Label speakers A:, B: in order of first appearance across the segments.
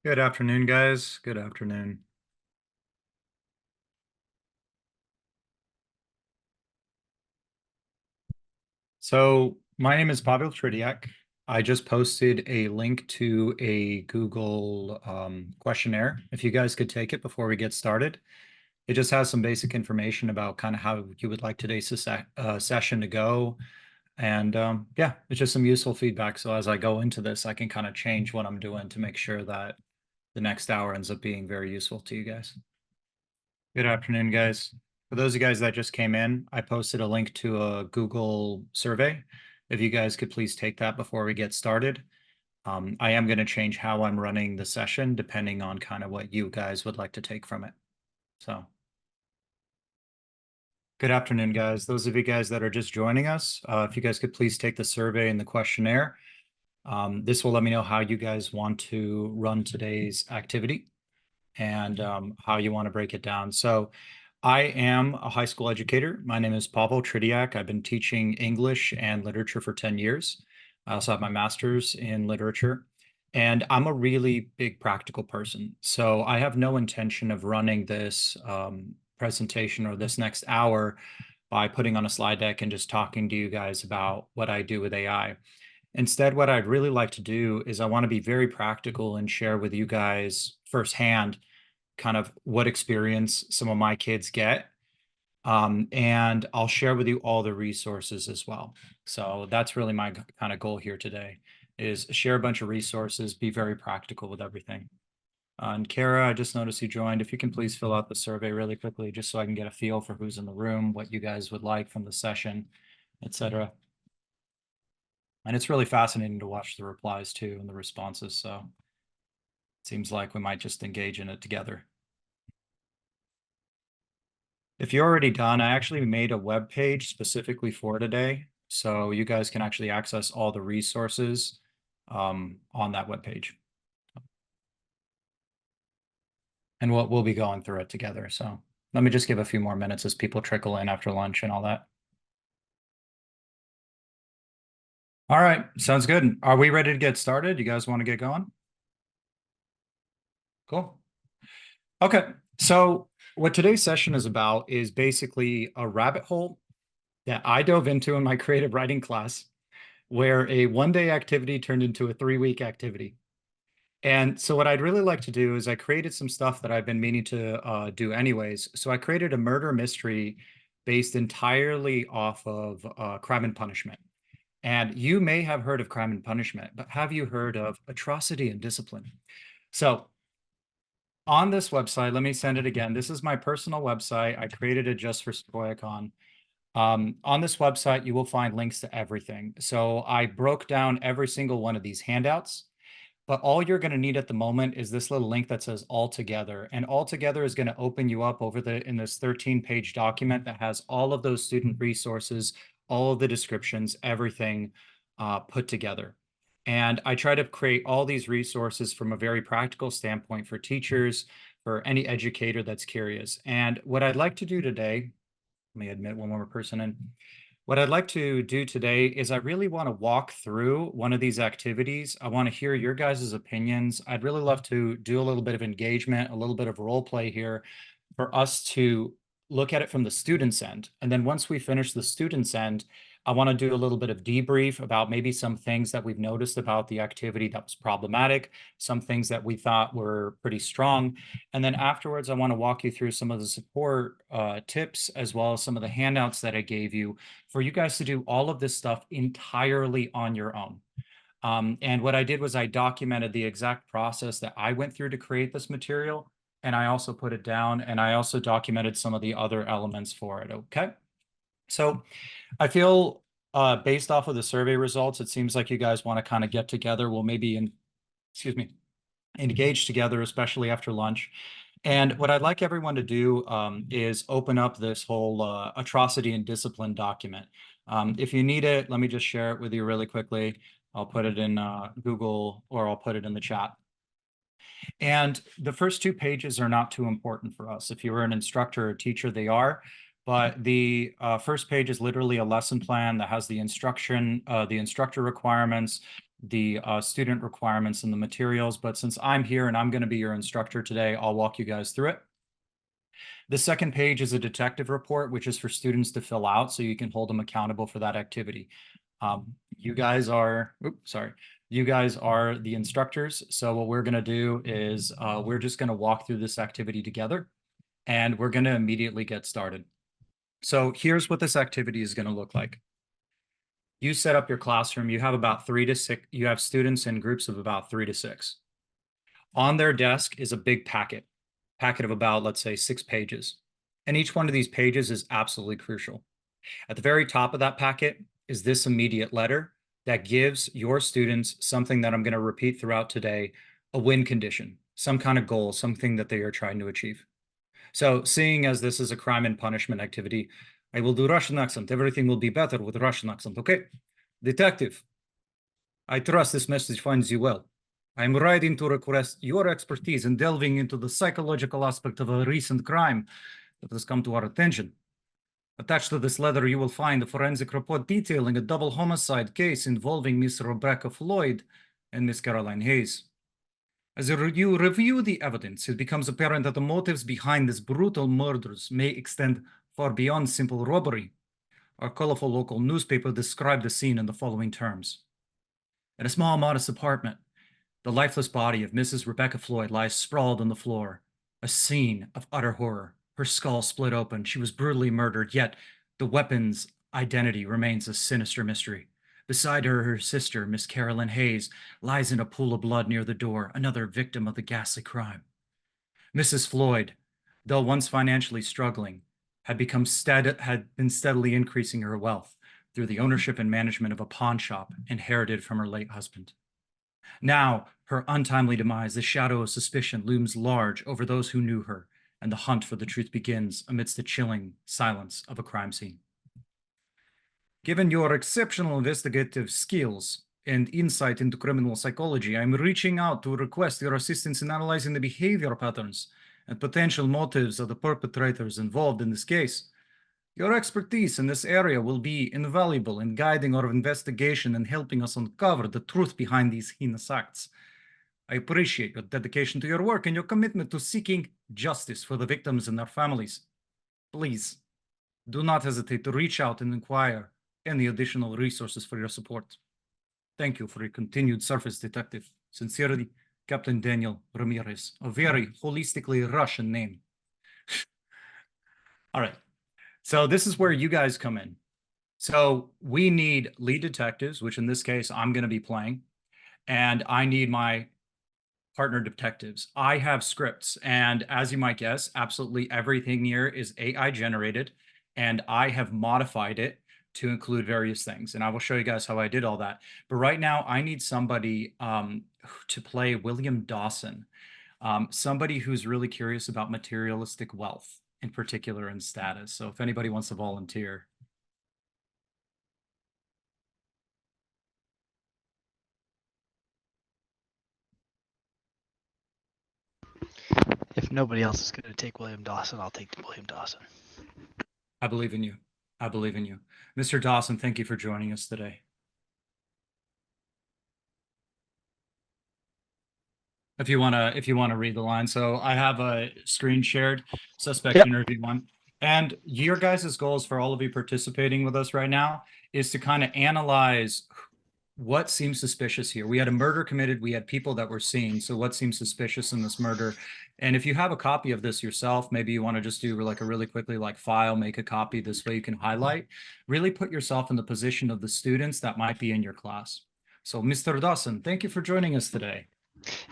A: Good afternoon, guys. Good afternoon. So my name is Pavel Tretyak. I just posted a link to a Google questionnaire. If you guys could take it before we get started. It just has some basic information about kind of how you would like today's session to go. And yeah, it's just some useful feedback. So as I go into this, I can kind of change what I'm doing to make sure that the next hour ends up being very useful to you guys. Good afternoon, guys. For those of you guys that just came in, I posted a link to a Google survey. If you guys could please take that before we get started. I am going to change how I'm running the session depending on kind of what you guys would like to take from it. So, good afternoon, guys. Those of you guys that are just joining us, if you guys could please take the survey and the questionnaire. This will let me know how you guys want to run today's activity and how you want to break it down. So I am a high school educator. My name is Pavel Tretyak. I've been teaching English and literature for 10 years. I also have my master's in literature. And I'm a really big practical person. So I have no intention of running this presentation or this next hour by putting on a slide deck and just talking to you guys about what I do with AI. Instead, what I'd really like to do is I want to be very practical and share with you guys firsthand kind of what experience some of my kids get. And I'll share with you all the resources as well. So that's really my kind of goal here today is share a bunch of resources, be very practical with everything. And Kara, I just noticed you joined. If you can please fill out the survey really quickly, just so I can get a feel for who's in the room, what you guys would like from the session, etc. And it's really fascinating to watch the replies too and the responses. So it seems like we might just engage in it together. If you're already done, I actually made a web page specifically for today. So you guys can actually access all the resources on that web page. And we'll be going through it together. So let me just give a few more minutes as people trickle in after lunch and all that. All right, sounds good. Are we ready to get started? You guys want to get going? Cool. Okay, so what today's session is about is basically a rabbit hole that I dove into in my creative writing class, where a one-day activity turned into a 3-week activity. And so what I'd really like to do is I created some stuff that I've been meaning to do anyways. So I created a murder mystery based entirely off of Crime and Punishment. And you may have heard of Crime and Punishment, but have you heard of Atrocity and Discipline? So on this website, let me send it again. This is my personal website. I created it just for SequoiaCon. On this website, you will find links to everything. So I broke down every single one of these handouts, but all you're going to need at the moment is this little link that says all together. And all together is going to open you up in this 13-page document that has all of those student resources, all of the descriptions, everything put together. And I try to create all these resources from a very practical standpoint for teachers, for any educator that's curious. And what I'd like to do today, let me admit one more person in. What I'd like to do today is I really want to walk through one of these activities. I want to hear your guys' opinions. I'd really love to do a little bit of engagement, a little bit of role play here for us to look at it from the student's end. And then once we finish the student's end, I want to do a little bit of debrief about maybe some things that we've noticed about the activity that was problematic, some things that we thought were pretty strong. And then afterwards, I want to walk you through some of the support tips, as well as some of the handouts that I gave you for you guys to do all of this stuff entirely on your own. And what I did was I documented the exact process that I went through to create this material. And I also put it down, and I also documented some of the other elements for it, okay? So I feel based off of the survey results, it seems like you guys want to kind of get together. We'll maybe, engage together, especially after lunch. And what I'd like everyone to do is open up this whole atrocity and discipline document. If you need it, let me just share it with you really quickly. I'll put it in Google, or I'll put it in the chat. And the first 2 pages are not too important for us. If you were an instructor or teacher, they are. But the first page is literally a lesson plan that has the instructor requirements, the student requirements and the materials, but since I'm here and I'm going to be your instructor today, I'll walk you guys through it. The second page is a detective report, which is for students to fill out so you can hold them accountable for that activity. You guys are the instructors. So what we're going to do is we're just going to walk through this activity together, and we're going to immediately get started. So here's what this activity is going to look like. You set up your classroom. You have about 3 to 6. You have students in groups of about 3 to 6. On their desk is a big packet of about, let's say, 6 pages. And each one of these pages is absolutely crucial. At the very top of that packet is this immediate letter that gives your students something that I'm going to repeat throughout today, a win condition, some kind of goal, something that they are trying to achieve. So seeing as this is a crime and punishment activity, I will do Russian accent. Everything will be better with Russian accent, okay? Detective, I trust this message finds you well. I'm writing to request your expertise in delving into the psychological aspect of a recent crime that has come to our attention. Attached to this letter, you will find a forensic report detailing a double homicide case involving Miss Rebecca Floyd and Miss Caroline Hayes. As you review the evidence, it becomes apparent that the motives behind these brutal murders may extend far beyond simple robbery. Our colorful local newspaper described the scene in the following terms. In a small, modest apartment, the lifeless body of Mrs. Rebecca Floyd lies sprawled on the floor, a scene of utter horror. Her skull split open. She was brutally murdered, yet the weapon's identity remains a sinister mystery. Beside her, her sister, Miss Carolyn Hayes, lies in a pool of blood near the door, another victim of the ghastly crime. Mrs. Floyd, though once financially struggling, had been steadily increasing her wealth through the ownership and management of a pawn shop inherited from her late husband. Now, her untimely demise, the shadow of suspicion looms large over those who knew her, and the hunt for the truth begins amidst the chilling silence of a crime scene. Given your exceptional investigative skills and insight into criminal psychology, I'm reaching out to request your assistance in analyzing the behavior patterns and potential motives of the perpetrators involved in this case. Your expertise in this area will be invaluable in guiding our investigation and helping us uncover the truth behind these heinous acts. I appreciate your dedication to your work and your commitment to seeking justice for the victims and their families. Please, do not hesitate to reach out and inquire any additional resources for your support. Thank you for your continued service, Detective. Sincerely, Captain Daniel Ramirez, a very holistically Russian name. All right. So this is where you guys come in. So we need lead detectives, which in this case I'm going to be playing, and I need my partner detectives. I have scripts, and as you might guess, absolutely everything here is AI generated, and I have modified it to include various things, and I will show you guys how I did all that. But right now, I need somebody to play William Dawson, somebody who's really curious about materialistic wealth, in particular in status. So if anybody wants to volunteer.
B: If nobody else is going to take William Dawson, I'll take William Dawson.
A: I believe in you. I believe in you. Mr. Dawson, thank you for joining us today. If you wanna read the line. So I have a screen shared, suspect
B: Yep.
A: interview one. And your guys' goals for all of you participating with us right now is to kind of analyze what seems suspicious here. We had a murder committed, we had people that were seen. So what seems suspicious in this murder? And if you have a copy of this yourself, maybe you want to just do like a really quickly like file, make a copy. This way you can highlight, really put yourself in the position of the students that might be in your class. So Mr. Dawson, thank you for joining us today.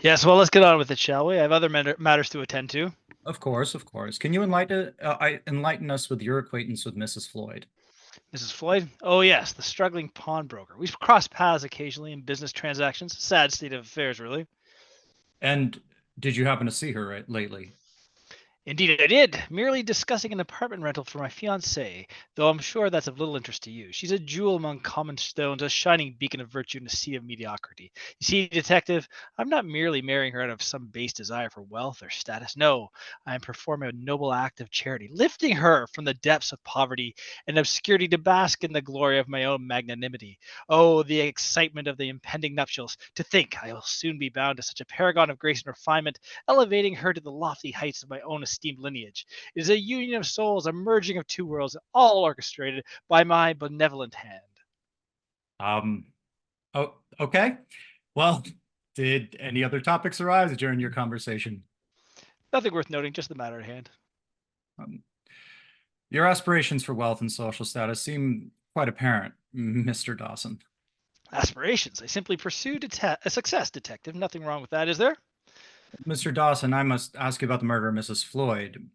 B: Yes, well, let's get on with it, shall we? I have other matters to attend to.
A: Of course, of course. Can you enlighten us with your acquaintance with Mrs. Floyd?
B: Mrs. Floyd? Oh, yes, the struggling pawnbroker. We've crossed paths occasionally in business transactions. Sad state of affairs, really.
A: And did you happen to see her lately?
B: Indeed, I did. Merely discussing an apartment rental for my fiancée, though I'm sure that's of little interest to you. She's a jewel among common stones, a shining beacon of virtue in a sea of mediocrity. You see, detective, I'm not merely marrying her out of some base desire for wealth or status. No, I am performing a noble act of charity, lifting her from the depths of poverty and obscurity to bask in the glory of my own magnanimity. Oh, the excitement of the impending nuptials! To think I will soon be bound to such a paragon of grace and refinement, elevating her to the lofty heights of my own esteemed lineage. It is a union of souls, a merging of two worlds, all orchestrated by my benevolent hand.
A: Um, oh, okay. Well, did any other topics arise during your conversation?
B: Nothing worth noting, just the matter at hand.
A: Um, your aspirations for wealth and social status seem quite apparent, Mr. Dawson.
B: Aspirations. I simply pursue a success, detective. Nothing wrong with that, is there?
A: Mr. Dawson, I must ask you about the murder of Mrs. Floyd.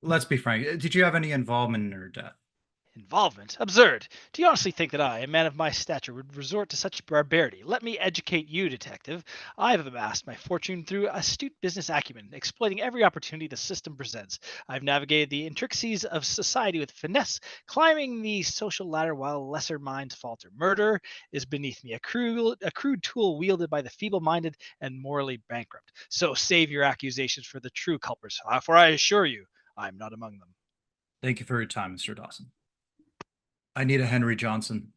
A: Let's be frank. Did you have any involvement in her death?
B: Involvement? Absurd. Do you honestly think that I, a man of my stature, would resort to such barbarity? Let me educate you, detective. I have amassed my fortune through astute business acumen, exploiting every opportunity the system presents. I've navigated the intricacies of society with finesse, climbing the social ladder while lesser minds falter. Murder is beneath me, a crude tool wielded by the feeble-minded and morally bankrupt. So save your accusations for the true culprits, for I assure you, I am not among them.
A: Thank you for your time, Mr. Dawson. I need a Henry Johnson.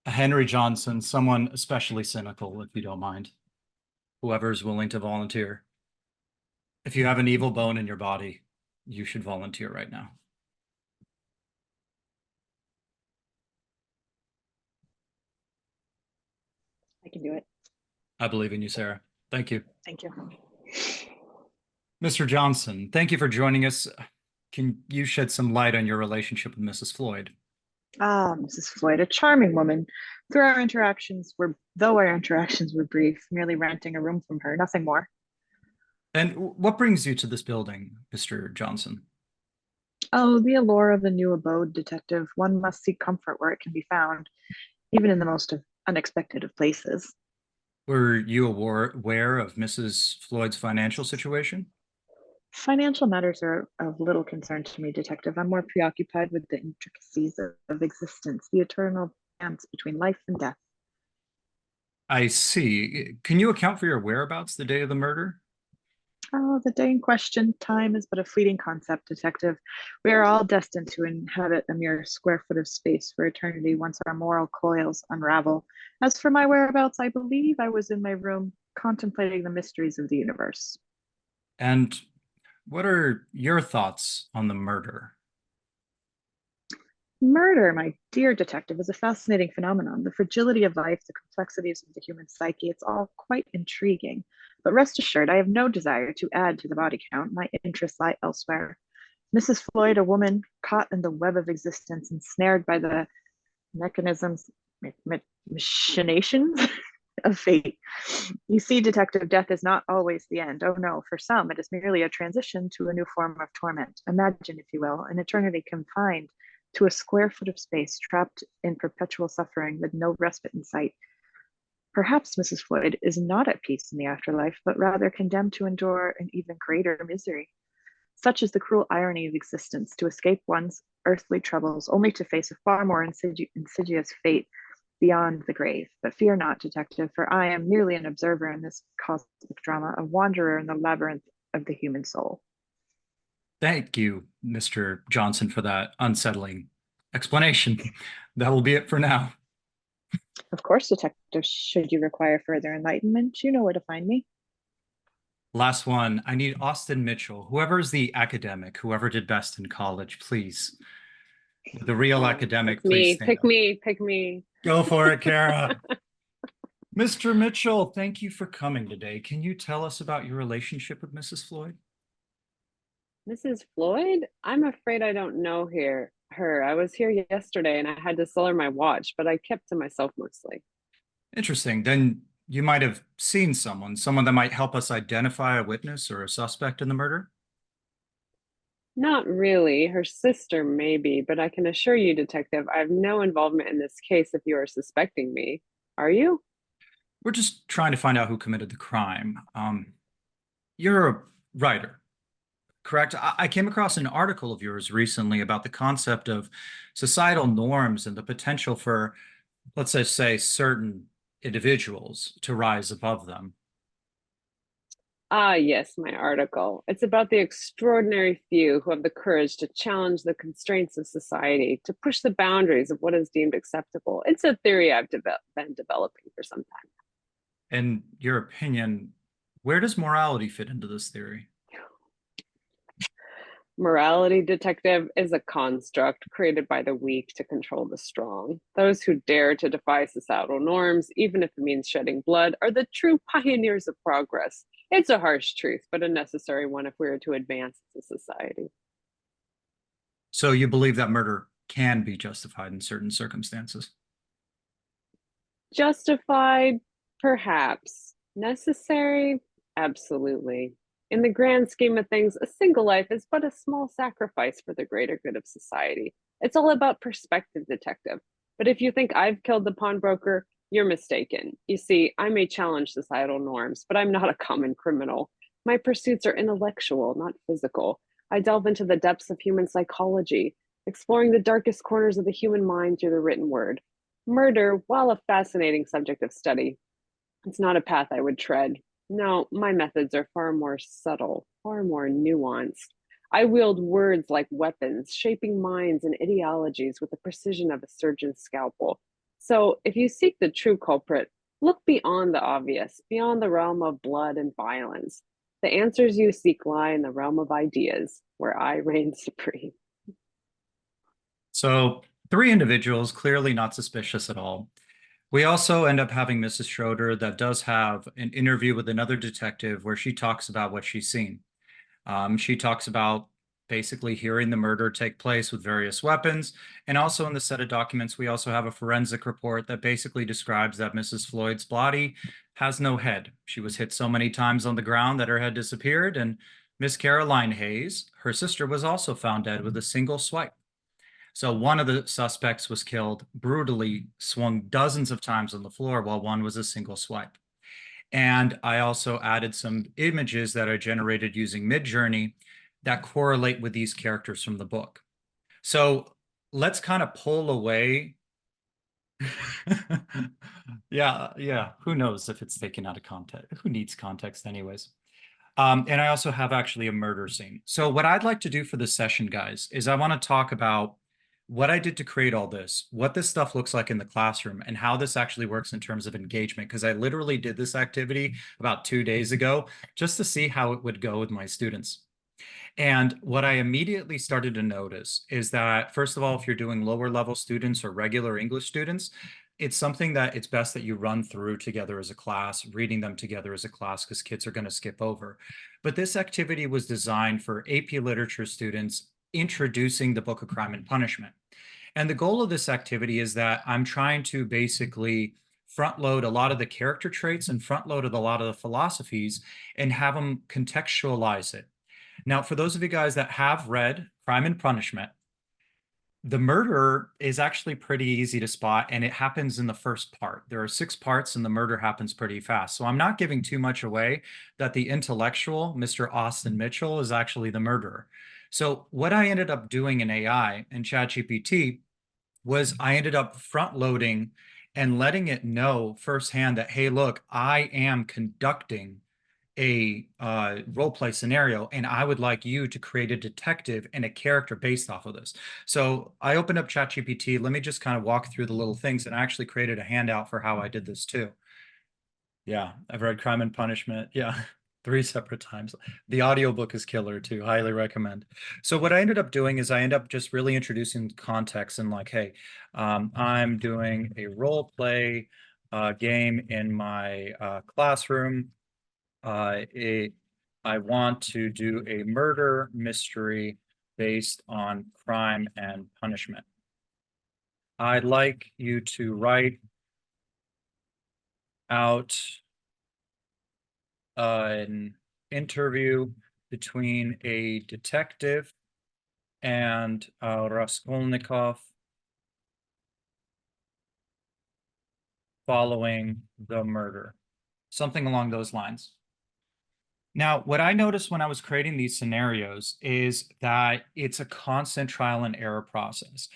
A: A Henry Johnson, someone especially cynical, if you don't mind. Whoever is willing to volunteer. If you have an evil bone in your body, you should volunteer right now.
C: I can do it.
A: I believe in you, Sarah. Thank you.
C: Thank you.
A: Mr. Johnson, thank you for joining us. Can you shed some light on your relationship with Mrs. Floyd?
C: Ah, Mrs. Floyd, a charming woman. Though our interactions were brief, merely renting a room from her, nothing more.
A: And what brings you to this building, Mr. Johnson?
C: Oh, the allure of a new abode, detective. One must seek comfort where it can be found, even in the most unexpected of places.
A: Were you aware of Mrs. Floyd's financial situation?
C: Financial matters are of little concern to me, detective. I'm more preoccupied with the intricacies of existence, the eternal dance between life and death.
A: I see. Can you account for your whereabouts the day of the murder?
C: Oh, the day in question, time is but a fleeting concept, detective. We are all destined to inhabit a mere square foot of space for eternity once our moral coils unravel. As for my whereabouts, I believe I was in my room contemplating the mysteries of the universe.
A: And what are your thoughts on the murder?
C: Murder, my dear detective, is a fascinating phenomenon. The fragility of life, the complexities of the human psyche, it's all quite intriguing. But rest assured, I have no desire to add to the body count. My interests lie elsewhere. Mrs. Floyd, a woman caught in the web of existence, ensnared by the mechanisms, machinations of fate. You see, detective, death is not always the end. Oh no, for some, it is merely a transition to a new form of torment. Imagine, if you will, an eternity confined to a square foot of space, trapped in perpetual suffering with no respite in sight. Perhaps Mrs. Floyd is not at peace in the afterlife, but rather condemned to endure an even greater misery. Such is the cruel irony of existence, to escape one's earthly troubles, only to face a far more insidious fate beyond the grave. But fear not, detective, for I am merely an observer in this cosmic drama, a wanderer in the labyrinth of the human soul.
A: Thank you, Mr. Johnson, for that unsettling explanation. That will be it for now.
C: Of course, detective, should you require further enlightenment, you know where to find me.
A: Last one. I need Austin Mitchell. Whoever's the academic, whoever did best in college, please. The real academic,
D: Pick
A: please
D: me,
A: stand
D: pick
A: up.
D: me, pick me.
A: Go for it, Kara. Mr. Mitchell, thank you for coming today. Can you tell us about your relationship with Mrs. Floyd?
D: Mrs. Floyd? I'm afraid I don't know her. I was here yesterday and I had to sell her my watch, but I kept to myself mostly.
A: Interesting. Then you might have seen someone that might help us identify a witness or a suspect in the murder.
D: Not really. Her sister, maybe, but I can assure you, Detective, I have no involvement in this case if you are suspecting me. Are you?
A: We're just trying to find out who committed the crime. You're a writer, correct? I came across an article of yours recently about the concept of societal norms and the potential for, let's just say, certain individuals to rise above them.
D: Ah, yes, my article. It's about the extraordinary few who have the courage to challenge the constraints of society, to push the boundaries of what is deemed acceptable. It's a theory I've been developing for some time.
A: In your opinion, where does morality fit into this theory?
D: Morality detective is a construct created by the weak to control the strong. Those who dare to defy societal norms, even if it means shedding blood, are the true pioneers of progress. It's a harsh truth, but a necessary one if we are to advance as a society.
A: So you believe that murder can be justified in certain circumstances?
D: Justified, perhaps. Necessary, absolutely. In the grand scheme of things, a single life is but a small sacrifice for the greater good of society. It's all about perspective, detective. But if you think I've killed the pawnbroker, you're mistaken. You see, I may challenge societal norms, but I'm not a common criminal. My pursuits are intellectual, not physical. I delve into the depths of human psychology, exploring the darkest corners of the human mind through the written word. Murder, while a fascinating subject of study, it's not a path I would tread. No, my methods are far more subtle, far more nuanced. I wield words like weapons, shaping minds and ideologies with the precision of a surgeon's scalpel. So, if you seek the true culprit, look beyond the obvious, beyond the realm of blood and violence. The answers you seek lie in the realm of ideas, where I reign supreme.
A: So 3 individuals, clearly not suspicious at all. We also end up having Mrs. Schroeder that does have an interview with another detective where she talks about what she's seen. She talks about basically hearing the murder take place with various weapons. And also in the set of documents, we also have a forensic report that basically describes that Mrs. Floyd's body has no head. She was hit so many times on the ground that her head disappeared. And Miss Caroline Hayes, her sister, was also found dead with a single swipe. So one of the suspects was killed brutally, swung dozens of times on the floor, while one was a single swipe. And I also added some images that are generated using MidJourney that correlate with these characters from the book. So let's kind of pull away. Yeah. Who knows if it's taken out of context? Who needs context anyways? And I also have actually a murder scene. So what I'd like to do for this session, guys, is I want to talk about what I did to create all this, what this stuff looks like in the classroom, and how this actually works in terms of engagement. Because I literally did this activity about 2 days ago just to see how it would go with my students. And what I immediately started to notice is that, first of all, if you're doing lower level students or regular English students, it's something that it's best that you run through together as a class, reading them together as a class, because kids are going to skip over. But this activity was designed for AP Literature students introducing the Book of Crime and Punishment. And the goal of this activity is that I'm trying to basically front load a lot of the character traits and front load a lot of the philosophies and have them contextualize it. Now, for those of you guys that have read Crime and Punishment, the murder is actually pretty easy to spot, and it happens in the first part. There are 6 parts, and the murder happens pretty fast. So I'm not giving too much away that the intellectual, Mr. Austin Mitchell, is actually the murderer. So what I ended up doing in AI and ChatGPT was I ended up front loading and letting it know firsthand that, hey, look, I am conducting a role play scenario, and I would like you to create a detective and a character based off of this. So I opened up ChatGPT. Let me just kind of walk through the little things, and I actually created a handout for how I did this too. Yeah, I've read Crime and Punishment. Yeah, 3 separate times. The audiobook is killer too. Highly recommend. So what I ended up doing is I end up just really introducing context and like, hey, I'm doing a role play game in my classroom. I want to do a murder mystery based on crime and punishment. I'd like you to write out an interview between a detective and Raskolnikov following the murder. Something along those lines. Now, what I noticed when I was creating these scenarios is that it's a constant trial and error process.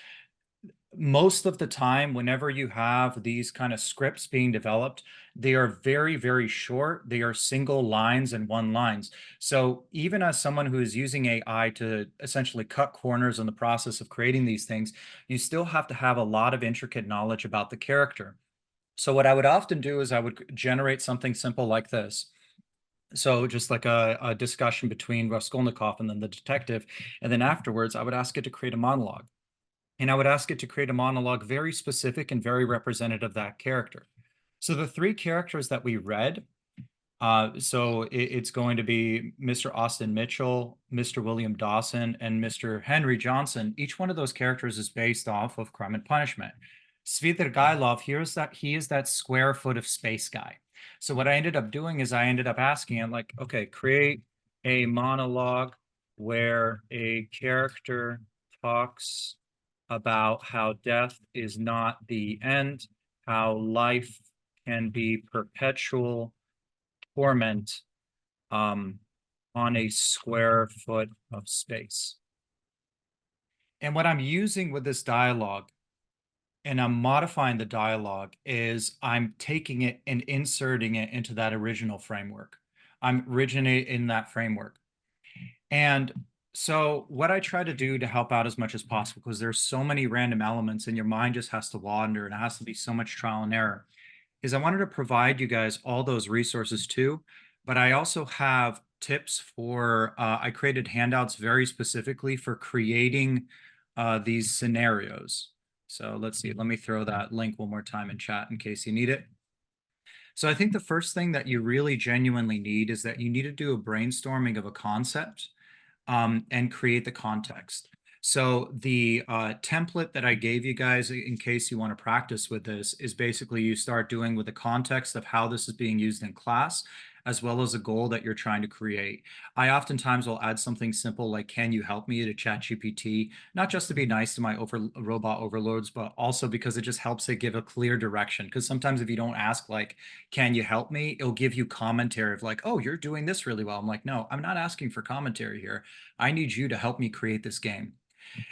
A: Most of the time, whenever you have these kind of scripts being developed, they are very, very short. They are single lines and one lines. So even as someone who is using AI to essentially cut corners in the process of creating these things, you still have to have a lot of intricate knowledge about the character. So what I would often do is I would generate something simple like this. So just like a discussion between Raskolnikov and then the detective. And then afterwards, I would ask it to create a monologue. And I would ask it to create a monologue very specific and very representative of that character. So the three characters that we read, it's going to be Mr. Austin Mitchell, Mr. William Dawson, and Mr. Henry Johnson. Each one of those characters is based off of Crime and Punishment. Svidrigailov, he is that square foot of space guy. So what I ended up doing is I ended up asking him, like, okay, create a monologue where a character talks about how death is not the end, how life can be perpetual torment on a square foot of space. And what I'm using with this dialogue, and I'm modifying the dialogue, is I'm taking it and inserting it into that original framework. I'm originating in that framework. And so what I try to do to help out as much as possible, because there's so many random elements and your mind just has to wander and it has to be so much trial and error, is I wanted to provide you guys all those resources too. But I also have tips for, I created handouts very specifically for creating these scenarios. So let's see, let me throw that link one more time in chat in case you need it. So I think the first thing that you really genuinely need is that you need to do a brainstorming of a concept and create the context. So the template that I gave you guys in case you want to practice with this is basically you start doing with the context of how this is being used in class, as well as a goal that you're trying to create. I oftentimes will add something simple like, can you help me, to ChatGPT, not just to be nice to my robot overloads, but also because it just helps it give a clear direction. Because sometimes if you don't ask like, can you help me, it'll give you commentary of like, oh, you're doing this really well. I'm like, no, I'm not asking for commentary here. I need you to help me create this game.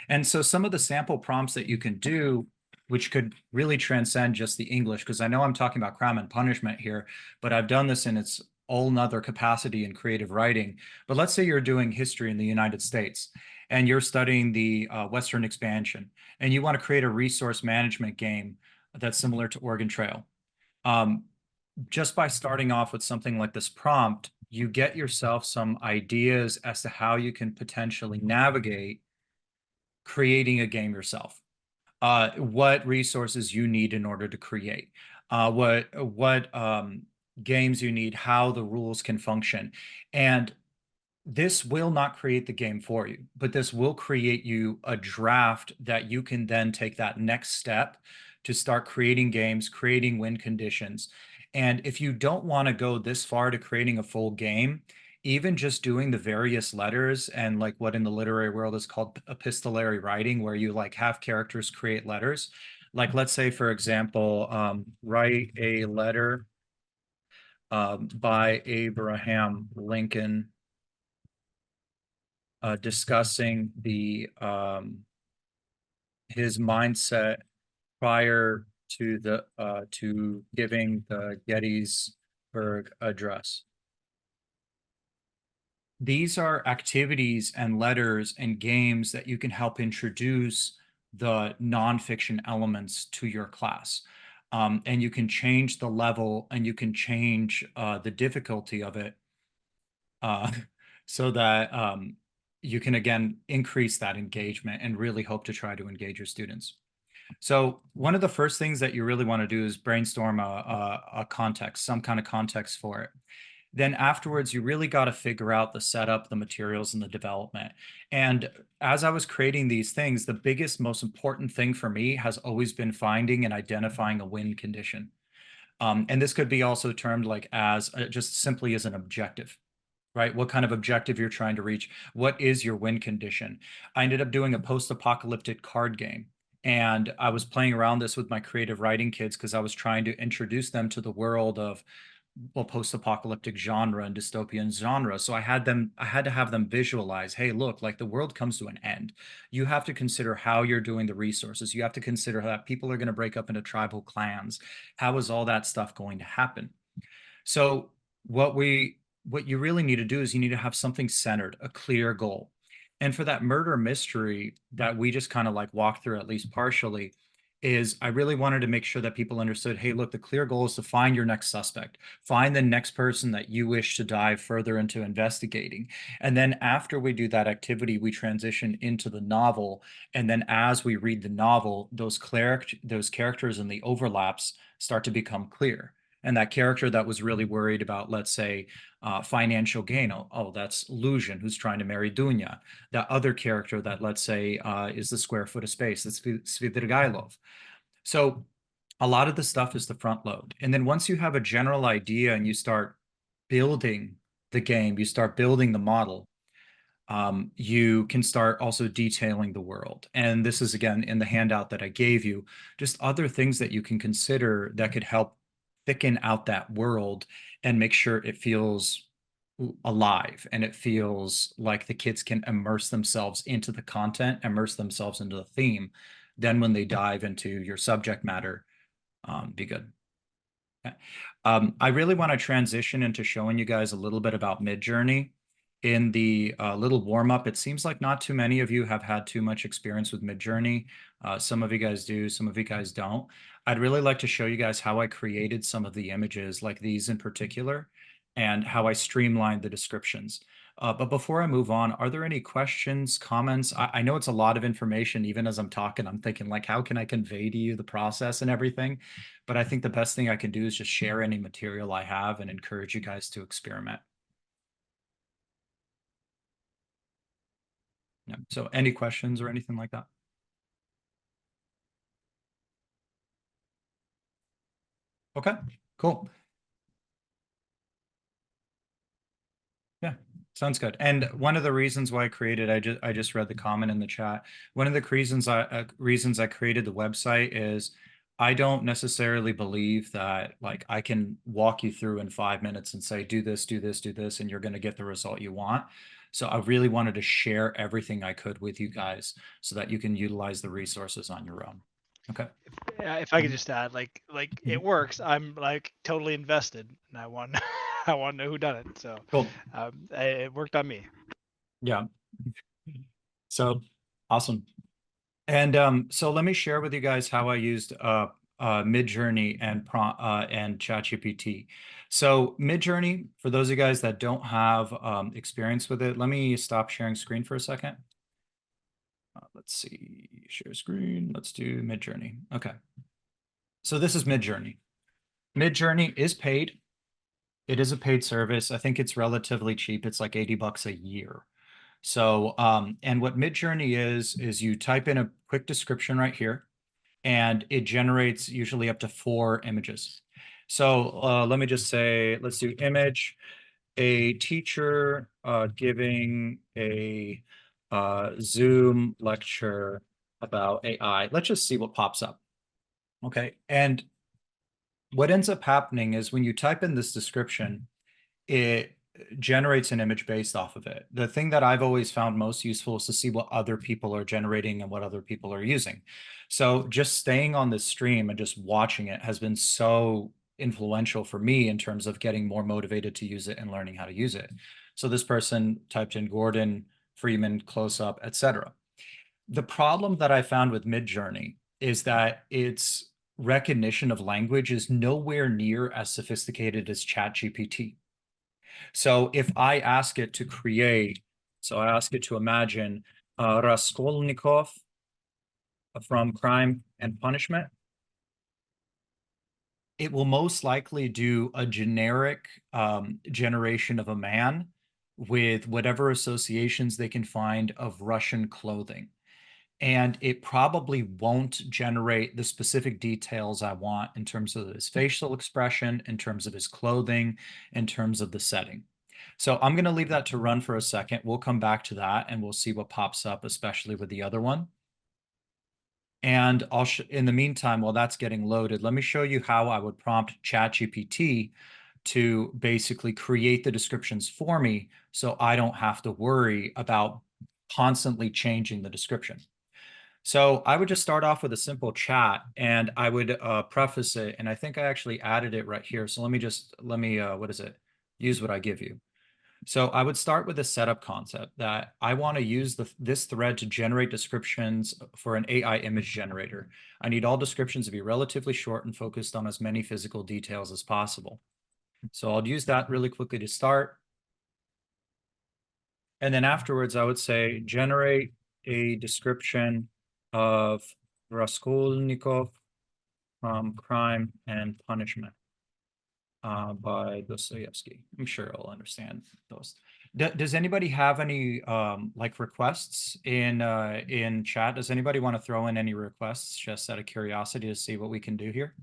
A: And so some of the sample prompts that you can do, which could really transcend just the English, because I know I'm talking about crime and punishment here, but I've done this in its all nother capacity in creative writing. But let's say you're doing history in the United States and you're studying the Western expansion and you want to create a resource management game that's similar to Oregon Trail. Just by starting off with something like this prompt, you get yourself some ideas as to how you can potentially navigate creating a game yourself. What resources you need in order to create, what games you need, how the rules can function. And this will not create the game for you, but this will create you a draft that you can then take that next step to start creating games, creating win conditions. And if you don't want to go this far to creating a full game, even just doing the various letters and like what in the literary world is called epistolary writing, where you like have characters create letters. Like let's say, for example, write a letter by Abraham Lincoln discussing the his mindset prior to the to giving the Gettysburg Address. These are activities and letters and games that you can help introduce the nonfiction elements to your class. And you can change the level and you can change the difficulty of it so that you can, again, increase that engagement and really hope to try to engage your students. So one of the first things that you really want to do is brainstorm a context, some kind of context for it. Then afterwards, you really got to figure out the setup, the materials, and the development. And as I was creating these things, the biggest, most important thing for me has always been finding and identifying a win condition. And this could be also termed like as just simply as an objective, right? What kind of objective you're trying to reach? What is your win condition? I ended up doing a post-apocalyptic card game. And I was playing around this with my creative writing kids because I was trying to introduce them to the world of well, post-apocalyptic genre and dystopian genre. So I had to have them visualize, hey, look, like the world comes to an end. You have to consider how you're doing the resources. You have to consider that people are going to break up into tribal clans. How is all that stuff going to happen? So what you really need to do is you need to have something centered, a clear goal. And for that murder mystery that we just kind of like walked through, at least partially, is I really wanted to make sure that people understood, hey, look, the clear goal is to find your next suspect, find the next person that you wish to dive further into investigating. And then after we do that activity, we transition into the novel. And then as we read the novel, those characters and the overlaps start to become clear. And that character that was really worried about, let's say, financial gain. Oh, that's Lucian, who's trying to marry Dunya. That other character that, let's say, is the square foot of space. That's Svidrigailov. So a lot of the stuff is the front load. And then once you have a general idea and you start building the game, you start building the model, you can start also detailing the world. And this is, again, in the handout that I gave you, just other things that you can consider that could help thicken out that world and make sure it feels alive and it feels like the kids can immerse themselves into the content, immerse themselves into the theme. Then when they dive into your subject matter, be good. Okay. I really want to transition into showing you guys a little bit about MidJourney. In the little warm-up, it seems like not too many of you have had too much experience with MidJourney. Some of you guys do, some of you guys don't. I'd really like to show you guys how I created some of the images, like these in particular, and how I streamlined the descriptions. But before I move on, are there any questions, comments? I know it's a lot of information. Even as I'm talking, I'm thinking, like, how can I convey to you the process and everything? But I think the best thing I can do is just share any material I have and encourage you guys to experiment. Yeah. So any questions or anything like that? Okay, cool. Yeah, sounds good. And one of the reasons why I created, I just read the comment in the chat. One of the reasons I created the website is I don't necessarily believe that like I can walk you through in 5 minutes and say, do this, do this, do this, and you're going to get the result you want. So I really wanted to share everything I could with you guys so that you can utilize the resources on your own. Okay.
B: If I could just add, like it works. I'm like totally invested, and I want I want to know who done it. So
A: Cool.
B: it worked on me.
A: Yeah. So awesome. And so let me share with you guys how I used MidJourney and ChatGPT. So MidJourney, for those of you guys that don't have experience with it, let me stop sharing screen for a second. Let's see, share screen. Let's do MidJourney. Okay. So this is MidJourney. MidJourney is paid. It is a paid service. I think it's relatively cheap. It's like $80 a year. So, and what MidJourney is you type in a quick description right here, and it generates usually up to 4 images. So let me just say, let's do image, a teacher giving a Zoom lecture about AI. Let's just see what pops up. Okay, and what ends up happening is when you type in this description, it generates an image based off of it. The thing that I've always found most useful is to see what other people are generating and what other people are using. So just staying on this stream and just watching it has been so influential for me in terms of getting more motivated to use it and learning how to use it. So this person typed in Gordon Freeman close up, etc. The problem that I found with MidJourney is that its recognition of language is nowhere near as sophisticated as ChatGPT. So if I ask it to create, so I ask it to imagine Raskolnikov from Crime and Punishment, it will most likely do a generic generation of a man with whatever associations they can find of Russian clothing. And it probably won't generate the specific details I want in terms of his facial expression, in terms of his clothing, in terms of the setting. So I'm going to leave that to run for a second. We'll come back to that and we'll see what pops up, especially with the other one. And in the meantime, while that's getting loaded, let me show you how I would prompt ChatGPT to basically create the descriptions for me so I don't have to worry about constantly changing the description. So I would just start off with a simple chat, and I would preface it, and I think I actually added it right here. So let me what is it? Use what I give you. So I would start with a setup concept that I want to use this thread to generate descriptions for an AI image generator. I need all descriptions to be relatively short and focused on as many physical details as possible. So I'll use that really quickly to start. And then afterwards, I would say generate a description of Raskolnikov from Crime and Punishment by Dostoevsky. I'm sure I'll understand those. Does anybody have any like requests in chat? Does anybody want to throw in any requests just out of curiosity to see what we can do here?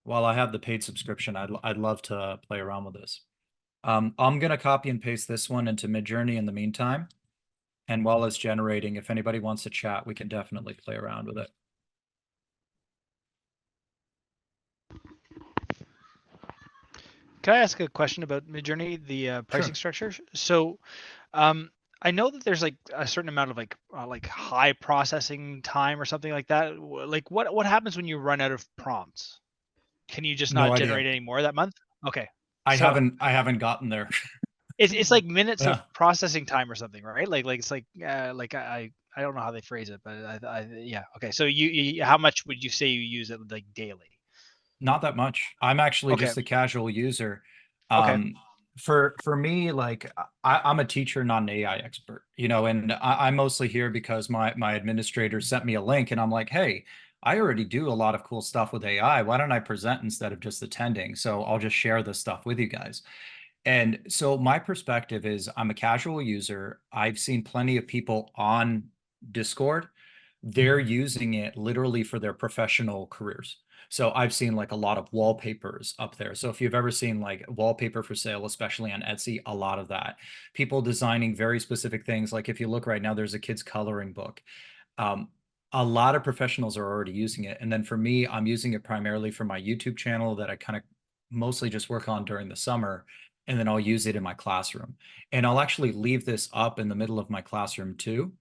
A: While I have the paid subscription, I'd love to play around with this. I'm gonna copy and paste this one into MidJourney in the meantime. And while it's generating, if anybody wants to chat, we can definitely play around with it.
B: Can I ask a question about MidJourney, the pricing structure? So, I know that there's like a certain amount of like high processing time or something like that. Like what happens when you run out of prompts? Can you just
A: No
B: not
A: idea.
B: generate any more that month? Okay.
A: I
B: So
A: haven't gotten there.
B: it's like minutes
A: Yeah.
B: of processing time or something, right? Like it's like I don't know how they phrase it, but yeah. Okay. So you how much would you say you use it like daily?
A: Not that much. I'm actually
B: Okay.
A: just a casual user.
B: Okay.
A: For me, like I'm a teacher, not an AI expert, you know, and I'm mostly here because my administrator sent me a link, and I'm like, hey, I already do a lot of cool stuff with AI. Why don't I present instead of just attending? So I'll just share this stuff with you guys. And so my perspective is I'm a casual user. I've seen plenty of people on Discord. They're using it literally for their professional careers. So I've seen like a lot of wallpapers up there. So if you've ever seen like wallpaper for sale, especially on Etsy, a lot of that. People designing very specific things. Like if you look right now, there's a kid's coloring book. Um, a lot of professionals are already using it. And then for me, I'm using it primarily for my YouTube channel that I kind of mostly just work on during the summer. And then I'll use it in my classroom. And I'll actually leave this up in the middle of my classroom too.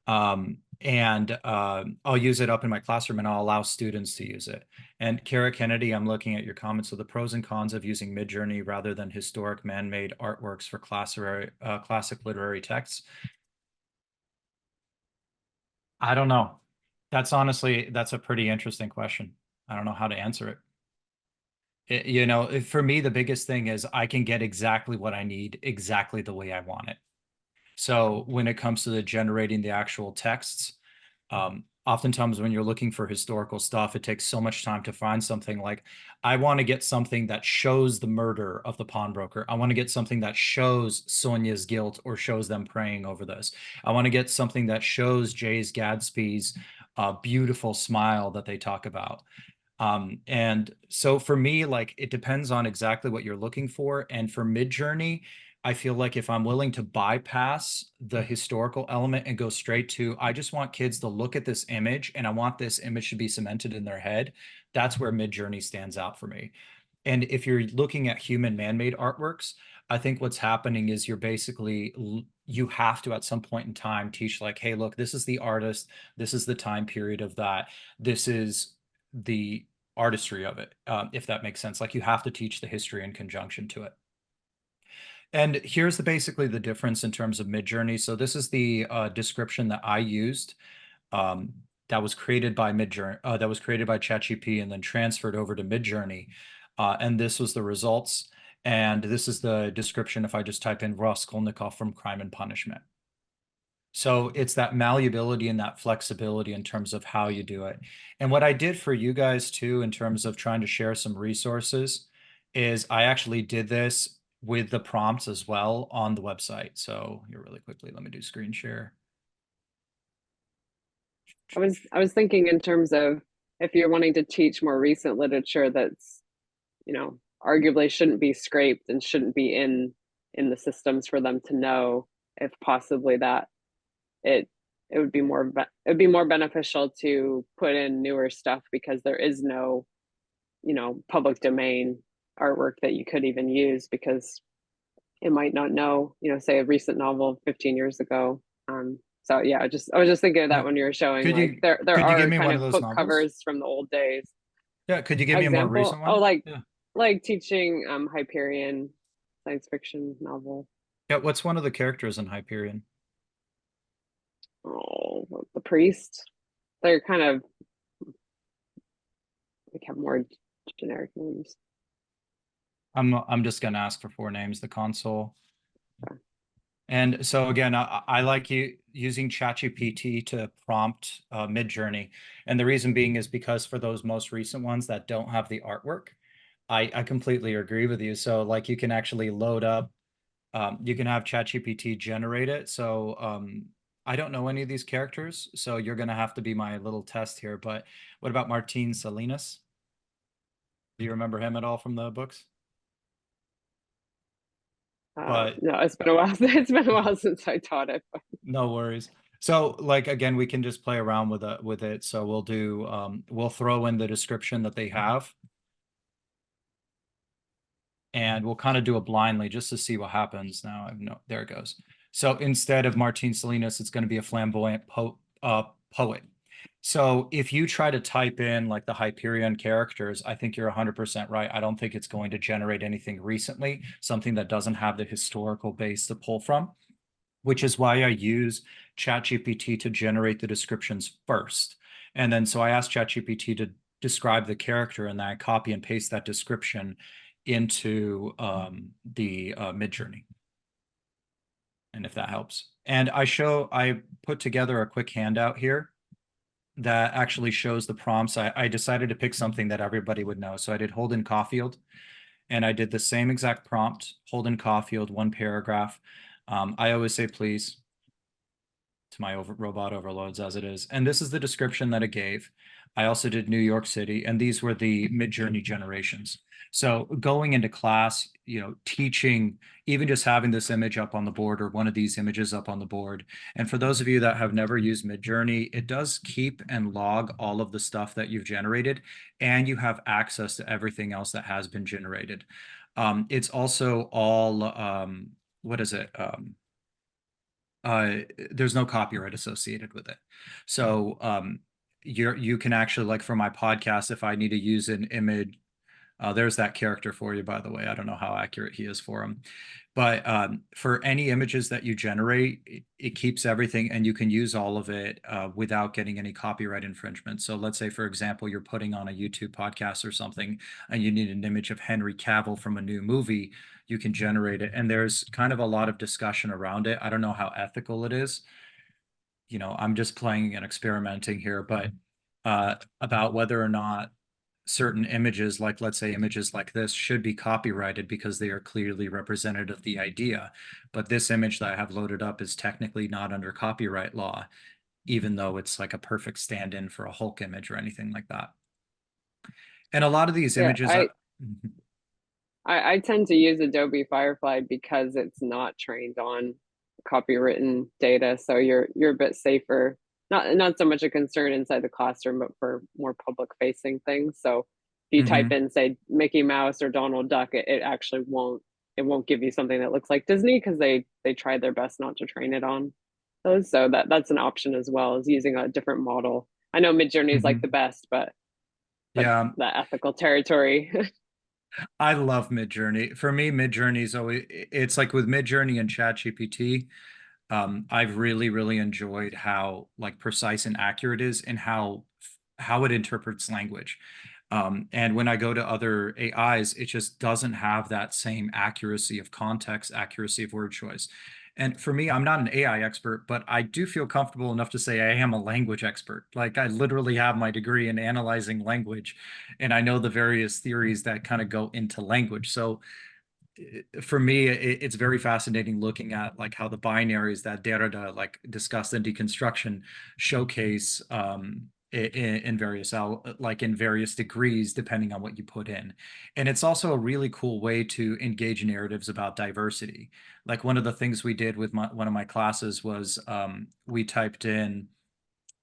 A: I'll use it up in my classroom, and I'll allow students to use it. And Kara Kennedy, I'm looking at your comments. So the pros and cons of using MidJourney rather than historic man-made artworks for classic literary texts. I don't know. That's a pretty interesting question. I don't know how to answer it. You know, for me, the biggest thing is I can get exactly what I need, exactly the way I want it. So when it comes to generating the actual texts, oftentimes when you're looking for historical stuff, it takes so much time to find something. Like, I want to get something that shows the murder of the pawnbroker. I want to get something that shows Sonia's guilt or shows them praying over this. I want to get something that shows Jay's Gadsby's beautiful smile that they talk about. And so for me, like, it depends on exactly what you're looking for. And for MidJourney, I feel like if I'm willing to bypass the historical element and go straight to, I just want kids to look at this image and I want this image to be cemented in their head, that's where MidJourney stands out for me. And if you're looking at human man-made artworks, I think what's happening is you have to at some point in time teach like, hey, look, this is the artist, this is the time period of that, this is the artistry of it, if that makes sense. Like, you have to teach the history in conjunction to it. And here's basically the difference in terms of MidJourney. So this is the description that I used, that was created by MidJourney, that was created by ChatGPT and then transferred over to MidJourney. And this was the results. And this is the description if I just type in Raskolnikov from Crime and Punishment. So it's that malleability and that flexibility in terms of how you do it. And what I did for you guys too, in terms of trying to share some resources, is I actually did this with the prompts as well on the website. So here, really quickly, let me do screen share.
D: I was thinking in terms of if you're wanting to teach more recent literature that's, you know, arguably shouldn't be scraped and shouldn't be in the systems for them to know, if possibly that it would be more beneficial to put in newer stuff because there is no public domain artwork that you could even use, because it might not know, say a recent novel 15 years ago. So yeah, I was just thinking of that when you were showing,
A: Could
D: like
A: you
D: there
A: could you give
D: are
A: me
D: kind
A: one of
D: of
A: those
D: book
A: novels?
D: covers from the old days.
A: Yeah, could you give me a more
D: Example?
A: recent
D: Oh,
A: one? Yeah.
D: like teaching Hyperion science fiction novel.
A: Yeah, what's one of the characters in Hyperion?
D: Oh, the priest. They're kind of like have more generic names.
A: I'm just gonna ask for 4 names, the console.
D: Okay.
A: And so again, I like using ChatGPT to prompt MidJourney. And the reason being is because for those most recent ones that don't have the artwork, I completely agree with you. So like you can actually load up, you can have ChatGPT generate it. So I don't know any of these characters, so you're gonna have to be my little test here. But what about Martin Salinas? Do you remember him at all from the books? But
D: No, it's been a while. It's been a while since I taught it. But
A: no worries. So like again, we can just play around with it. So we'll throw in the description that they have, and we'll kind of do it blindly just to see what happens. Now I know there it goes. So instead of Martin Salinas, it's going to be a flamboyant poet. So if you try to type in like the Hyperion characters, I think you're 100% right. I don't think it's going to generate anything recently, something that doesn't have the historical base to pull from, which is why I use ChatGPT to generate the descriptions first. And then so I asked ChatGPT to describe the character, and then I copy and paste that description into the MidJourney. And if that helps. And I put together a quick handout here that actually shows the prompts. I decided to pick something that everybody would know. So I did Holden Caulfield, and I did the same exact prompt, Holden Caulfield, 1 paragraph. I always say please to my robot overloads as it is. And this is the description that it gave. I also did New York City, and these were the MidJourney generations. So going into class, teaching, even just having this image up on the board or one of these images up on the board. And for those of you that have never used MidJourney, it does keep and log all of the stuff that you've generated, and you have access to everything else that has been generated. It's also all, what is it? There's no copyright associated with it. So you can actually, like for my podcast, if I need to use an image, there's that character for you, by the way. I don't know how accurate he is for him. But for any images that you generate, it keeps everything, and you can use all of it without getting any copyright infringement. So let's say, for example, you're putting on a YouTube podcast or something, and you need an image of Henry Cavill from a new movie, you can generate it. And there's kind of a lot of discussion around it. I don't know how ethical it is. I'm just playing and experimenting here, but about whether or not certain images, like let's say images like this, should be copyrighted because they are clearly representative of the idea. But this image that I have loaded up is technically not under copyright law, even though it's like a perfect stand-in for a Hulk image or anything like that. And a lot of these
D: yeah,
A: images,
D: I tend to use Adobe Firefly because it's not trained on copywritten data, so you're a bit safer. Not so much a concern inside the classroom, but for more public facing things. So if you type in, say, Mickey Mouse or Donald Duck, it actually won't give you something that looks like Disney, because they tried their best not to train it on those. So that's an option as well, as using a different model. I know MidJourney is like the best, but
A: yeah,
D: the ethical territory.
A: I love MidJourney. For me, MidJourney is always, it's like with MidJourney and ChatGPT, I've really, really enjoyed how like precise and accurate it is, and how it interprets language. And when I go to other AIs, it just doesn't have that same accuracy of context, accuracy of word choice. And for me, I'm not an AI expert, but I do feel comfortable enough to say I am a language expert. Like I literally have my degree in analyzing language, and I know the various theories that kind of go into language. So for me, it's very fascinating looking at like how the binaries that Derrida like discussed in deconstruction showcase in various like in various degrees depending on what you put in. And it's also a really cool way to engage narratives about diversity. Like one of the things we did with one of my classes was we typed in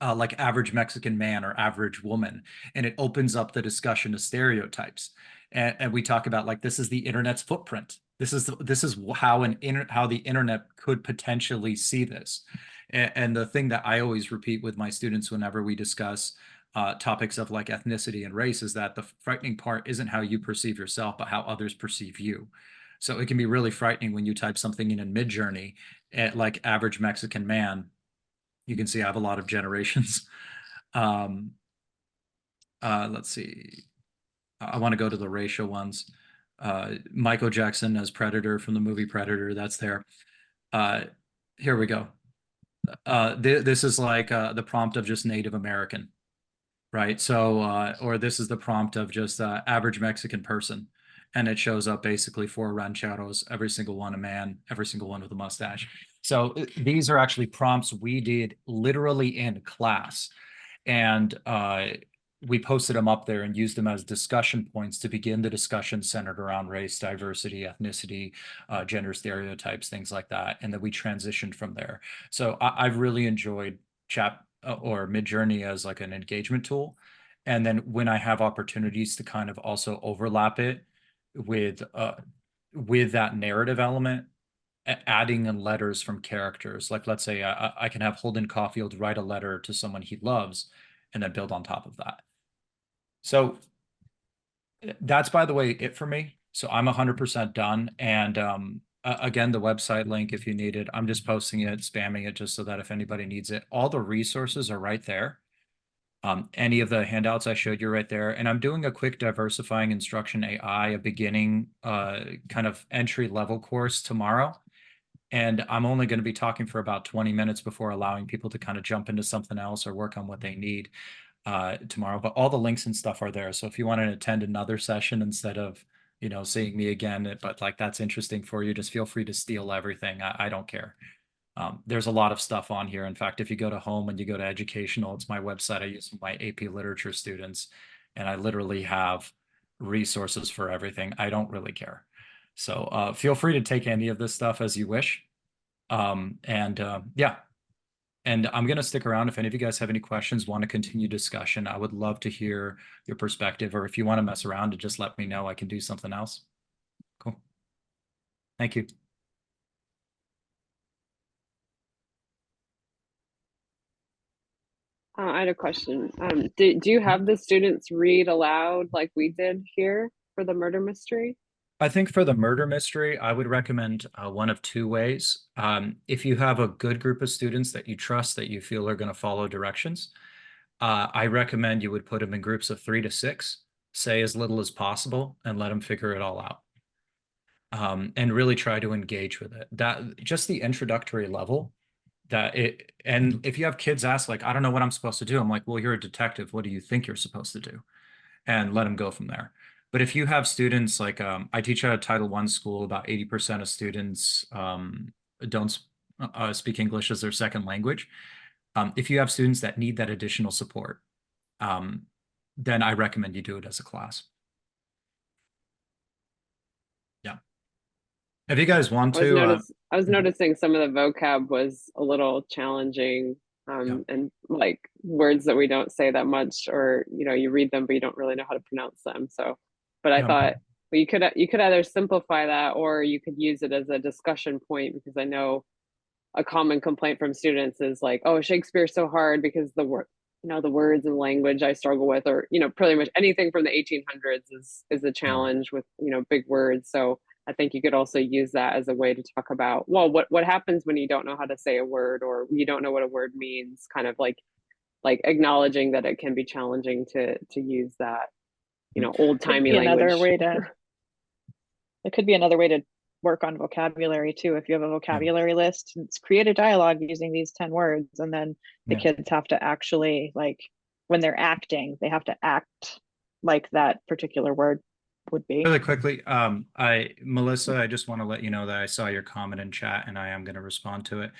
A: like average Mexican man or average woman, and it opens up the discussion to stereotypes. And we talk about like this is the internet's footprint. This is how how the internet could potentially see this. And the thing that I always repeat with my students whenever we discuss topics of like ethnicity and race is that the frightening part isn't how you perceive yourself, but how others perceive you. So it can be really frightening when you type something in MidJourney at like average Mexican man. You can see I have a lot of generations. Let's see. I want to go to the racial ones. Michael Jackson as Predator from the movie Predator. That's there. Here we go. This is like the prompt of just Native American, right? So, or this is the prompt of just average Mexican person. And it shows up basically 4 rancheros, every single one a man, every single one with a mustache. So these are actually prompts we did literally in class. And we posted them up there and used them as discussion points to begin the discussion centered around race, diversity, ethnicity, gender stereotypes, things like that. And then we transitioned from there. So I've really enjoyed chat or MidJourney as like an engagement tool. And then when I have opportunities to kind of also overlap it with that narrative element, adding in letters from characters. Like let's say I can have Holden Caulfield write a letter to someone he loves and then build on top of that. So that's, by the way, it for me. So I'm 100% done. And again, the website link, if you need it, I'm just posting it, spamming it just so that if anybody needs it, all the resources are right there. Any of the handouts I showed you right there. And I'm doing a quick diversifying instruction AI, a beginning kind of entry level course tomorrow. And I'm only going to be talking for about 20 minutes before allowing people to kind of jump into something else or work on what they need tomorrow. But all the links and stuff are there. So if you want to attend another session instead of, you know, seeing me again, but like that's interesting for you, just feel free to steal everything. I don't care. There's a lot of stuff on here. In fact, if you go to home and you go to educational, it's my website I use for my AP literature students. And I literally have resources for everything. I don't really care. So feel free to take any of this stuff as you wish. Yeah, and I'm going to stick around if any of you guys have any questions, want to continue discussion. I would love to hear your perspective, or if you want to mess around and just let me know, I can do something else. Cool. Thank you.
D: I had a question. Do you have the students read aloud like we did here for the murder mystery?
A: I think for the murder mystery, I would recommend one of 2 ways. If you have a good group of students that you trust, that you feel are going to follow directions, I recommend you would put them in groups of 3 to 6, say as little as possible, and let them figure it all out. And really try to engage with it. That just the introductory level. And if you have kids ask, like, I don't know what I'm supposed to do, I'm like, well, you're a detective. What do you think you're supposed to do? And let them go from there. But if you have students like I teach at a Title I school, about 80% of students don't speak English as their second language. If you have students that need that additional support, then I recommend you do it as a class. Yeah. If you guys want to,
D: I was noticing some of the vocab was a little challenging,
A: Yeah.
D: and like words that we don't say that much, or you read them but you don't really know how to pronounce them. So, but I
A: Yeah.
D: thought, well, you could either simplify that or you could use it as a discussion point, because I know a common complaint from students is like, oh, Shakespeare's so hard because the words and language I struggle with, or pretty much anything from the 1800s is a challenge with big words. So I think you could also use that as a way to talk about, well, what happens when you don't know how to say a word, or you don't know what a word means, kind of like acknowledging that it can be challenging to use that old-timey language.
C: It could be another way to work on vocabulary too. If you have a vocabulary list, it's create a dialogue using these 10 words, and then the kids have to actually, like, when they're acting, they have to act like that particular word would be.
A: Really quickly, Melissa, I just want to let you know that I saw your comment in chat and I am going to respond to it.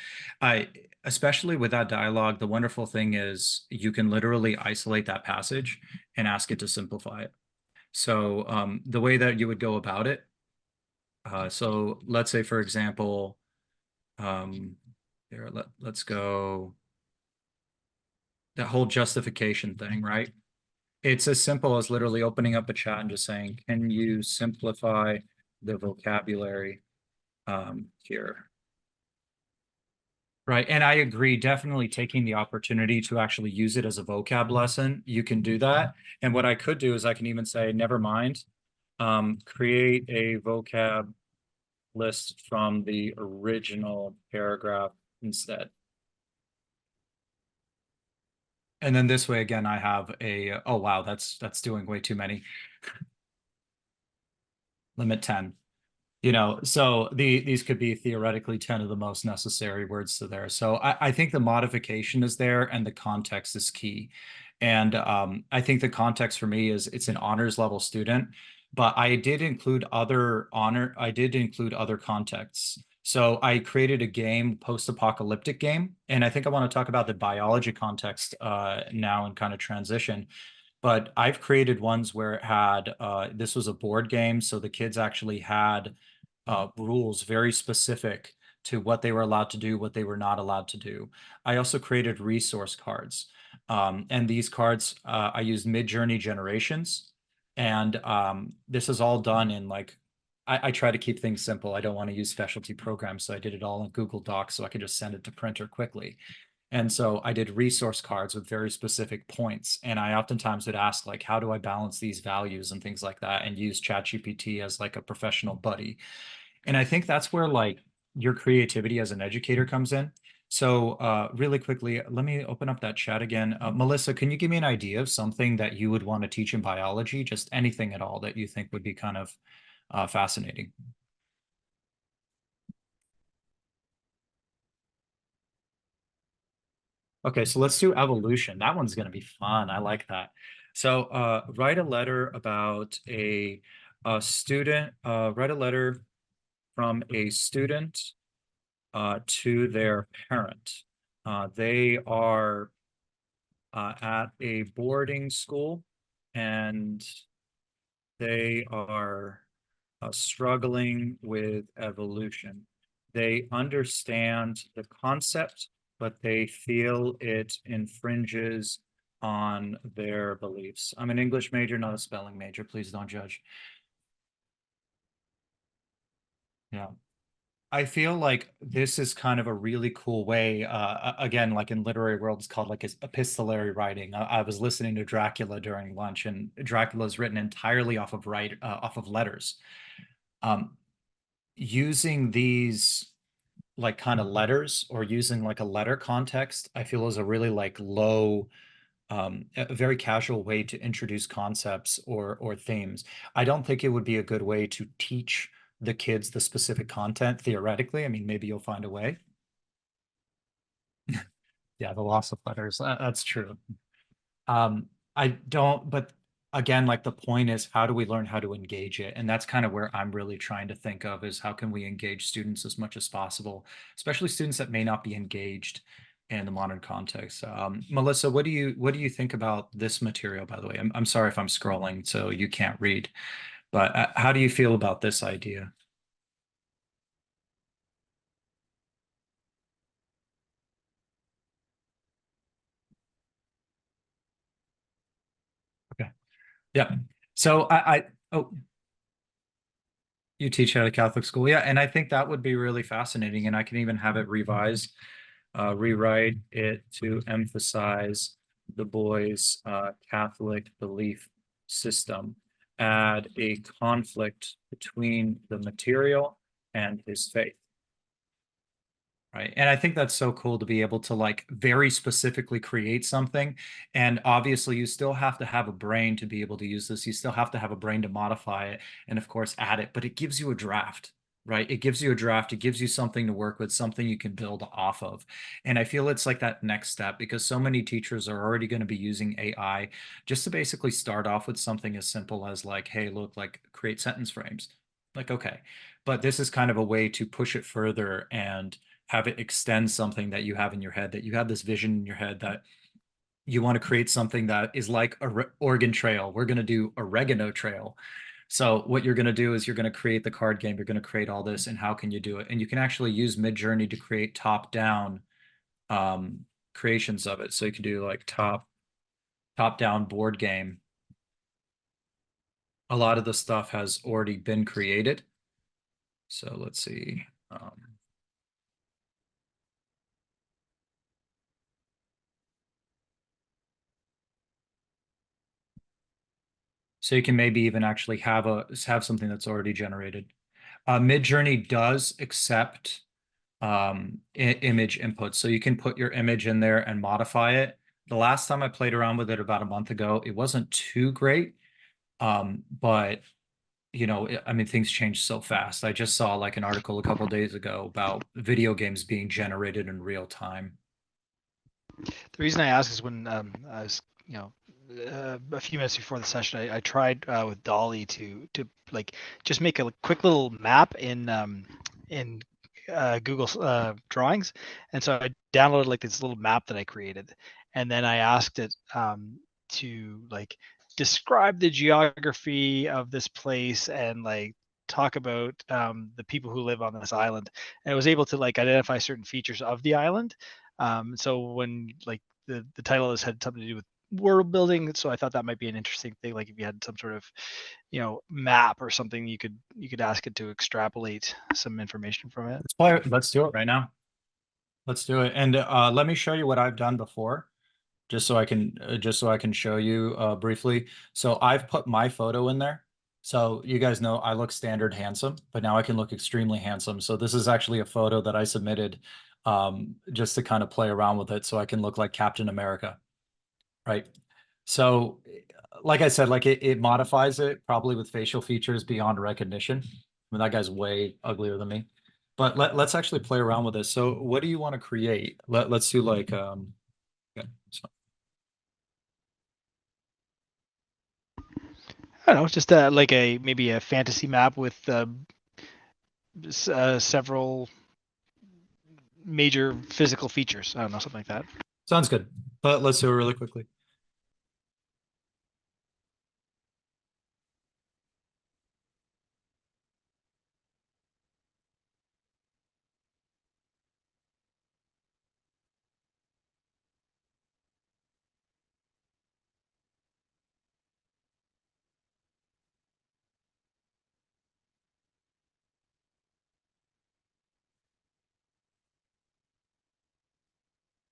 A: Especially with that dialogue, the wonderful thing is you can literally isolate that passage and ask it to simplify it. So the way that you would go about it, so let's say, for example, let's go, that whole justification thing, right? It's as simple as literally opening up a chat and just saying, can you simplify the vocabulary here? Right. And I agree, definitely taking the opportunity to actually use it as a vocab lesson, you can do that. And what I could do is I can even say, never mind, create a vocab list from the original paragraph instead. And then this way, again, I have a, oh, wow, that's doing way too many. Limit 10. You know, so these could be theoretically 10 of the most necessary words to there. So I think the modification is there and the context is key. And I think the context for me is it's an honors level student, but I did include other contexts. So I created a game, post-apocalyptic game, and I think I want to talk about the biology context now and kind of transition. But I've created ones where it had this was a board game, so the kids actually had rules very specific to what they were allowed to do, what they were not allowed to do. I also created resource cards. And these cards, I used MidJourney generations. And this is all done in like, I try to keep things simple. I don't want to use specialty programs. So I did it all in Google Docs so I could just send it to printer quickly. And so I did resource cards with very specific points. And I oftentimes would ask, like, how do I balance these values and things like that, and use ChatGPT as like a professional buddy. And I think that's where like your creativity as an educator comes in. So really quickly, let me open up that chat again. Melissa, can you give me an idea of something that you would want to teach in biology? Just anything at all that you think would be kind of fascinating. Okay, so let's do evolution. That one's going to be fun. I like that. So write a letter about a student, write a letter from a student to their parent. They are at a boarding school and they are struggling with evolution. They understand the concept, but they feel it infringes on their beliefs. I'm an English major, not a spelling major. Please don't judge. Yeah. I feel like this is kind of a really cool way. Again, like in literary world, it's called like epistolary writing. I was listening to Dracula during lunch, and Dracula is written entirely off of letters. Using these like kind of letters or using like a letter context, I feel is a really like low, a very casual way to introduce concepts or themes. I don't think it would be a good way to teach the kids the specific content theoretically. I mean, maybe you'll find a way. Yeah, the loss of letters. That's true. I don't, but again, like the point is, how do we learn how to engage it? And that's kind of where I'm really trying to think of is how can we engage students as much as possible, especially students that may not be engaged in the modern context. Melissa, what do you think about this material, by the way? I'm sorry if I'm scrolling, so you can't read, but how do you feel about this idea? Okay. Yeah. So oh, you teach at a Catholic school. Yeah. And I think that would be really fascinating. And I can even have it revised, rewrite it to emphasize the boys' Catholic belief system, add a conflict between the material and his faith. Right. And I think that's so cool to be able to like very specifically create something. And obviously, you still have to have a brain to be able to use this. You still have to have a brain to modify it and, of course, add it. But it gives you a draft, right? It gives you a draft. It gives you something to work with, something you can build off of. And I feel it's like that next step because so many teachers are already going to be using AI just to basically start off with something as simple as like, hey, look, like create sentence frames. Like, okay. But this is kind of a way to push it further and have it extend something that you have in your head, that you have this vision in your head that you want to create something that is like a Oregon Trail. We're going to do oregano trail. So what you're going to do is you're going to create the card game. You're going to create all this. And how can you do it? And you can actually use MidJourney to create top down creations of it. So you can do like top-down board game. A lot of the stuff has already been created. So let's see. So you can maybe even actually have something that's already generated. MidJourney does accept image input, so you can put your image in there and modify it. The last time I played around with it about a month ago, it wasn't too great, but you know, I mean, things change so fast. I just saw like an article a couple days ago about video games being generated in real time.
B: The reason I ask is when I was, a few minutes before the session, I tried with Dolly to like just make a quick little map in Google Drawings, and so I downloaded like this little map that I created, and then I asked it to like describe the geography of this place and like talk about the people who live on this island, and it was able to like identify certain features of the island. So when like the title of this had something to do with world building, so I thought that might be an interesting thing. Like if you had some sort of, map or something, you could ask it to extrapolate some information from it.
A: Let's do it right now. Let's do it. And let me show you what I've done before, just so I can show you briefly. So I've put my photo in there. So you guys know I look standard handsome, but now I can look extremely handsome. So this is actually a photo that I submitted just to kind of play around with it so I can look like Captain America, right? So like I said, like it modifies it probably with facial features beyond recognition. I mean, that guy's way uglier than me. But let's actually play around with this. So what do you want to create? Let's do like yeah, so.
B: I don't know, just like maybe a fantasy map with several major physical features. I don't know, something like that.
A: Sounds good. But let's do it really quickly.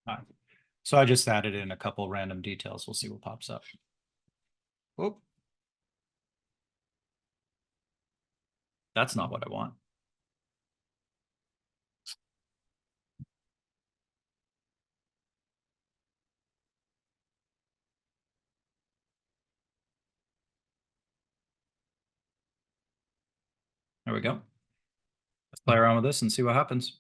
A: All right. So I just added in a couple random details. We'll see what pops up. Whoop. That's not what I want. There we go. Let's play around with this and see what happens.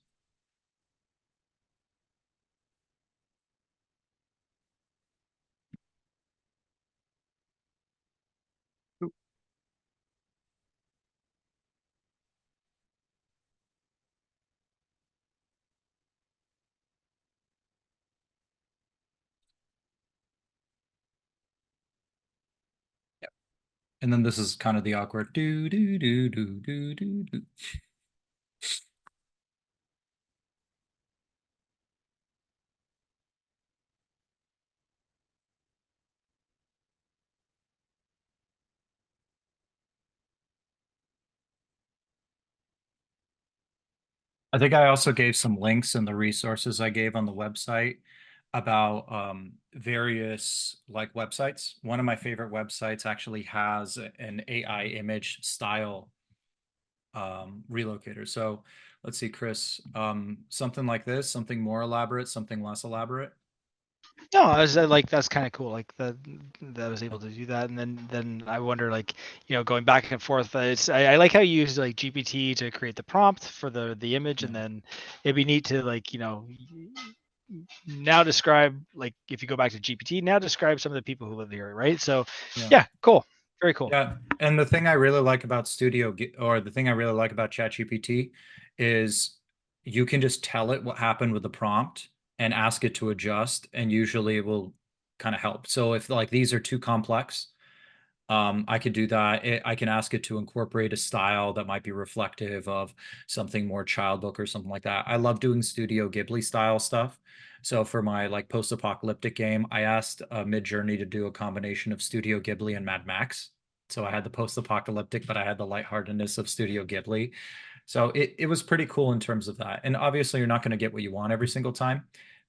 A: Yep. And then this is kind of the awkward do do do do do do do. I think I also gave some links in the resources I gave on the website about various like websites. One of my favorite websites actually has an AI image style relocator. So let's see, Chris, something like this, something more elaborate, something less elaborate.
B: No, I was like that's kind of cool. Like that I was able to do that, and then I wonder like going back and forth. I like how you use like GPT to create the prompt for the image, and then it'd be neat to like now describe like if you go back to GPT now describe some of the people who live here, right? So yeah, cool, very cool.
A: Yeah, and the thing I really like about the thing I really like about ChatGPT is you can just tell it what happened with the prompt and ask it to adjust, and usually it will kind of help. So if like these are too complex, I could do that. I can ask it to incorporate a style that might be reflective of something more child book or something like that. I love doing Studio Ghibli style stuff. So for my like post-apocalyptic game, I asked MidJourney to do a combination of Studio Ghibli and Mad Max. So I had the post-apocalyptic, but I had the lightheartedness of Studio Ghibli. So it was pretty cool in terms of that. And obviously you're not going to get what you want every single time.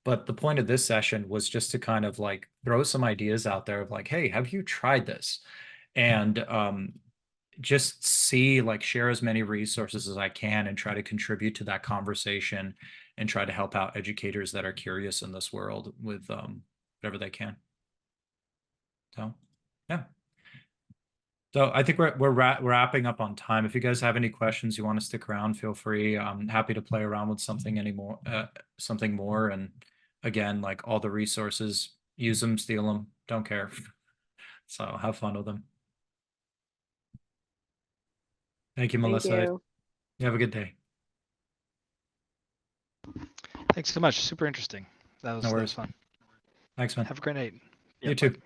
A: But the point of this session was just to kind of like throw some ideas out there of like, hey, have you tried this? And just see, like, share as many resources as I can and try to contribute to that conversation and try to help out educators that are curious in this world with whatever they can. So, yeah. So I think we're wrapping up on time. If you guys have any questions, you want to stick around, feel free. I'm happy to play around with something more. And again, like all the resources, use them, steal them, don't care. So have fun with them. Thank you,
D: Thank
A: Melissa.
D: you.
A: You have a good day.
B: Thanks so much. Super interesting. That was
A: No worries.
B: fun.
A: Thanks, man.
B: Have a great night.
A: You
B: Yep,
A: too.
B: bye.